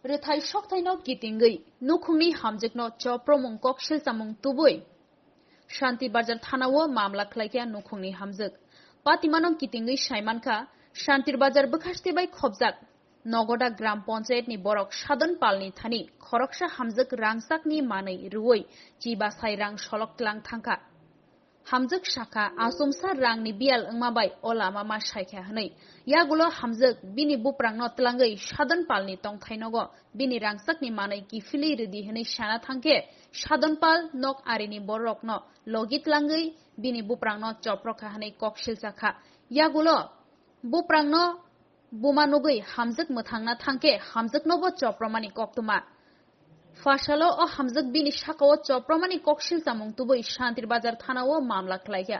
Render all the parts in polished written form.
rethai shoktaino gitingei nukhungni hamjekno chopromung kokshil samung tubui Shanti Bazar Thanawo mamla khlaikya nukhungni hamjek patimanong gitingei saimanka Shantir Bazar bkhasti bai khobjak Nogoda Gram Panchayat ni borok Sadon Palni thani khoroksa hamjek rangsakni manei ruoi chiba sai rang soloklang thangka Hamjek shaka asumsa rangni bial engmabai ola mama saikha hanei yagulo hamjek bini buprangno tlangai Sadon Palni tongthainogo bini rangsakni manei kifili redi hanei sana thangke Sadon Pal nok arini borokno logit langai bini buprangno choprokha hanei kokshil sakha yagulo buprangno bumanugui hamjek muthangna thangke hamjeknobo chopromani koktuma Fashalo o hamjek bini shakao chopromani kokshil samung tubui Shantir Bazar Thanao mamla khlaikya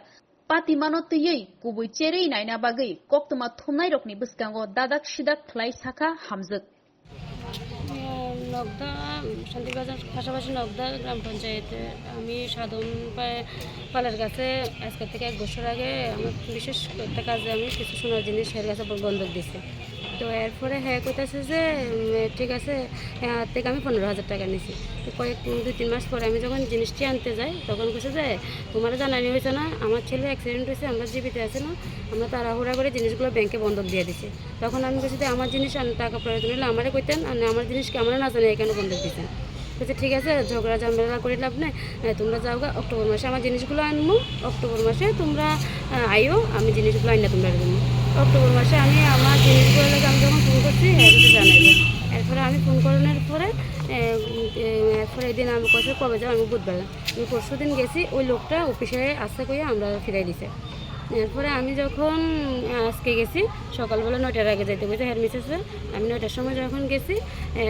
patimano tiyei kubui cherei naina bagai koktuma thumnai rokni biskango dadak sidak khlai sakha hamjek নগদা Shantibazar পাশাপাশি নগদা গ্রাম পঞ্চায়েতে আমি সাধন পালের কাছে আজকে থেকে 1 বছর আগে আমার বিশেষ একটা কাজে আমি কিছু সোনার জিনিস এর কাছে বন্ধক দিছি তো এরপরে হ্যাঁ কইতাছে যে ঠিক আছে হ্যাঁ থেকে আমি 15,000 টাকা নিছি তো কয়েক 2-3 মাস পরে আমি যখন জিনিসটি আনতে যাই তখন কইছে যে তোমার জানানি হয়েছে না আমার ছেলে অ্যাক্সিডেন্ট হয়েছে আমরা জীবিত আছি না আমরা তাড়াহুড়া করে জিনিসগুলো ব্যাংকে বন্ধক দিয়ে দিছি তখন আমি কইছি যে আমার জিনিস টাকা প্রয়োজন হলে আমারে কইতেন আর আমার জিনিসকে আমরা না জানি কেন বন্ধক দিতেন বলছে ঠিক আছে ঝগড়া ঝামেলা করে লাভ নেই তোমরা যাও গা অক্টোবর মাসে আমার জিনিসগুলো আনবো অক্টোবর মাসে তোমরা আইও আমি জিনিসগুলো আইনা তোমরা দেবো অক্টোবর মাসে আমি আমার জিনিসগুলো লাগে আমি যখন ফোন করছি কিছু জানাইবো এরপরে আমি ফোন করানোর পরে এরপরে এদিন আমি কইছি কবে যাও আমি বুধবার আমি পরশু দিন গেছি ওই লোকটা অফিসে আসতে কইয়া আমরা ফিরাই দিছে এরপরে আমি যখন আজকে গেছি সকালবেলা 9টার আগে যাইতে বলছি হেয়ার মিসেসে আমি 9টার সময় যখন গেছি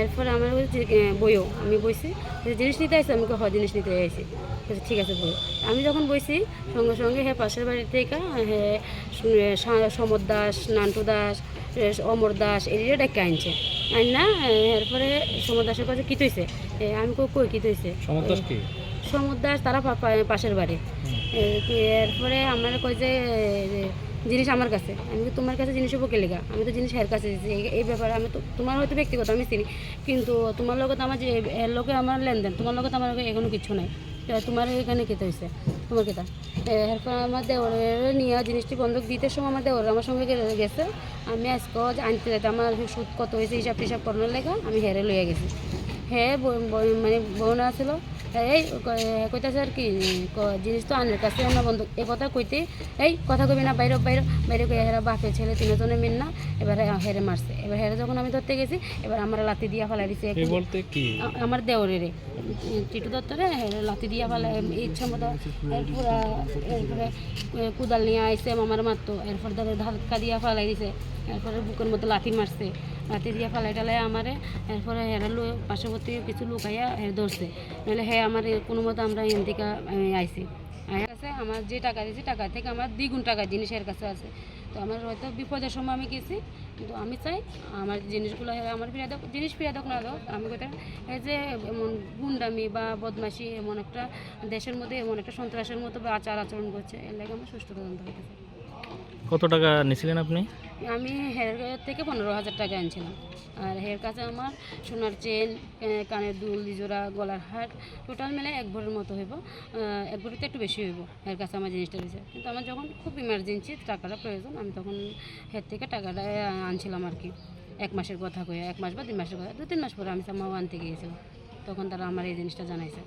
এরপরে আমার বইও আমি বইছি জিনিস নিতে আসছি আমি জিনিস নিতে আসছি ঠিক আছে বই আমি যখন বইছি সঙ্গে সঙ্গে হ্যাঁ পাশের বাড়ি থেকে হ্যাঁ সমর দাস নান্টু দাস অমর দাস এদিকে ডেকে আনছে আইন না এরপরে সমর দাসের কাছে কী তৈছে আমি কই কী তৈছে সমর দাস তারা পাশের বাড়ি এরপরে আমার কই যে জিনিস আমার কাছে আমি তো তোমার কাছে জিনিস উপকে লেগা আমি তো জিনিস এর কাছে এই ব্যাপারে আমি তো তোমার হয়তো ব্যক্তিগত আমি চিনি কিন্তু তোমার লগত আমার যে এর লোকে আমার লেনদেন তোমার লগত আমার এখনো কিছু নাই তোমার এখানে খেতে হয়েছে তোমার কেতা এরপর আমার দেওরের নিয়ে জিনিসটি বন্ধক দিতে সময় আমার দেওর আমার সঙ্গে গেছে আমি আজকে আনতে যেতে আমার সুদ কত হয়েছে হিসাব টিসাব করানোর লেখা আমি হেরে লইয়া গেছি হ্যাঁ মানে বোন আসলো এই কইতাছে আর কি জিনিস তো আনের কাছে আমরা বন্ধু এ কথা কইতে এই কথা কবি না বাইরে বাইরে বাইরে কই হেরা বাপে ছেলে 3 জনে মিল না এবারে হেরে মারছে এবার হেরে যখন আমি ধরতে গেছি এবার আমার লাথি দিয়া ফেলাই দিছে বলতে কি আমার দেওরেরে টিটু দত্তরে লাথি দিয়া ফেলাই ইচ্ছা মতো এরপরে কুদাল নিয়ে আইসে আমার মারতো এরপর ধাক্কা দিয়া ফেলাই দিছে এরপরে বুকের মতো লাথি মারছে লাথি দিয়া ফেলাই টালাই আমারে এরপরে হেরা পার্শ্ববর্তী কিছু লোক আইয়া ধরছে নাহলে হ্যাঁ আমার কোনো মতো আমরা এখান থেকে আইসি আয়ার কাছে আমার যে টাকা দিয়েছি টাকা থেকে আমার 2 গুণ টাকা জিনিসের কাছে আছে তো আমার হয়তো বিপদের সময় আমি গেছি কিন্তু আমি চাই আমার জিনিসগুলো আমার ফিরে দাও জিনিস ফিরে দাও না দাও আমি কোথায় এই যে এমন গুন্ডামি বা বদমাশি এমন একটা দেশের মধ্যে এমন একটা সন্ত্রাসের মতো বা আচরণ করছে এর লাগে আমার সুষ্ঠু তদন্ত হইতেছে কত টাকা নিয়েছিলেন আপনি আমি হেয়ার থেকে 15,000 টাকা আনছিলাম আর হেয়ার কাছে আমার সোনার চেন কানের দুল জোড়া গলার হার টোটাল মিলে 1 ভরির মতো হইব 1 ভরিতে একটু বেশি হইব হেয়ার কাছে আমার জিনিসটা দিয়েছে কিন্তু আমার যখন খুব ইমার্জেন্সি টাকাটা প্রয়োজন আমি তখন হেয়ার থেকে টাকাটা আনছিলাম আর কি 1 মাসের কথা কয়ে 1 মাস বা 2 মাসের কথা 2-3 মাস পরে আমি সামাও আনতে গিয়েছিলাম তখন তারা আমার এই জিনিসটা জানাইছে